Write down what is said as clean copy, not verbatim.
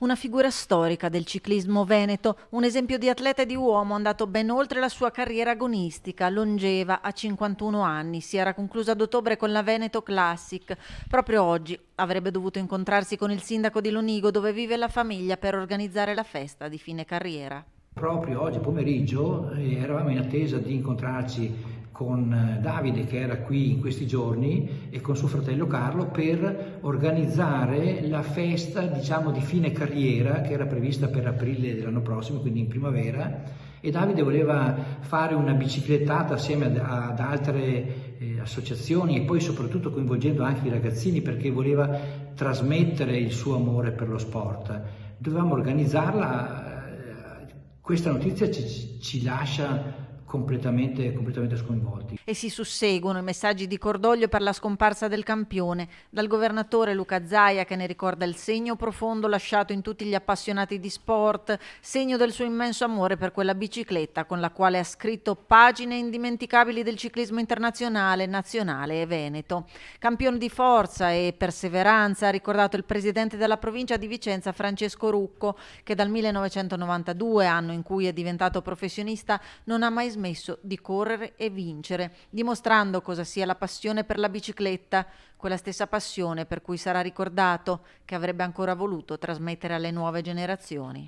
Una figura storica del ciclismo veneto, un esempio di atleta e di uomo andato ben oltre la sua carriera agonistica, longeva a 51 anni, si era conclusa ad ottobre con la Veneto Classic. Proprio oggi avrebbe dovuto incontrarsi con il sindaco di Lonigo, dove vive la famiglia, per organizzare la festa di fine carriera. Proprio oggi pomeriggio eravamo in attesa di incontrarci con Davide, che era qui in questi giorni, e con suo fratello Carlo per organizzare la festa, diciamo, di fine carriera, che era prevista per aprile dell'anno prossimo, quindi in primavera. E Davide voleva fare una biciclettata assieme ad altre associazioni, e poi soprattutto coinvolgendo anche i ragazzini, perché voleva trasmettere il suo amore per lo sport. Dovevamo organizzarla. Questa notizia ci lascia completamente sconvolti. E si susseguono i messaggi di cordoglio per la scomparsa del campione, dal governatore Luca Zaia, che ne ricorda il segno profondo lasciato in tutti gli appassionati di sport, segno del suo immenso amore per quella bicicletta con la quale ha scritto pagine indimenticabili del ciclismo internazionale, nazionale e veneto. Campione di forza e perseveranza, ha ricordato il presidente della provincia di Vicenza Francesco Rucco, che dal 1992, anno in cui è diventato professionista, non ha mai smesso di correre e vincere, dimostrando cosa sia la passione per la bicicletta, quella stessa passione per cui sarà ricordato, che avrebbe ancora voluto trasmettere alle nuove generazioni.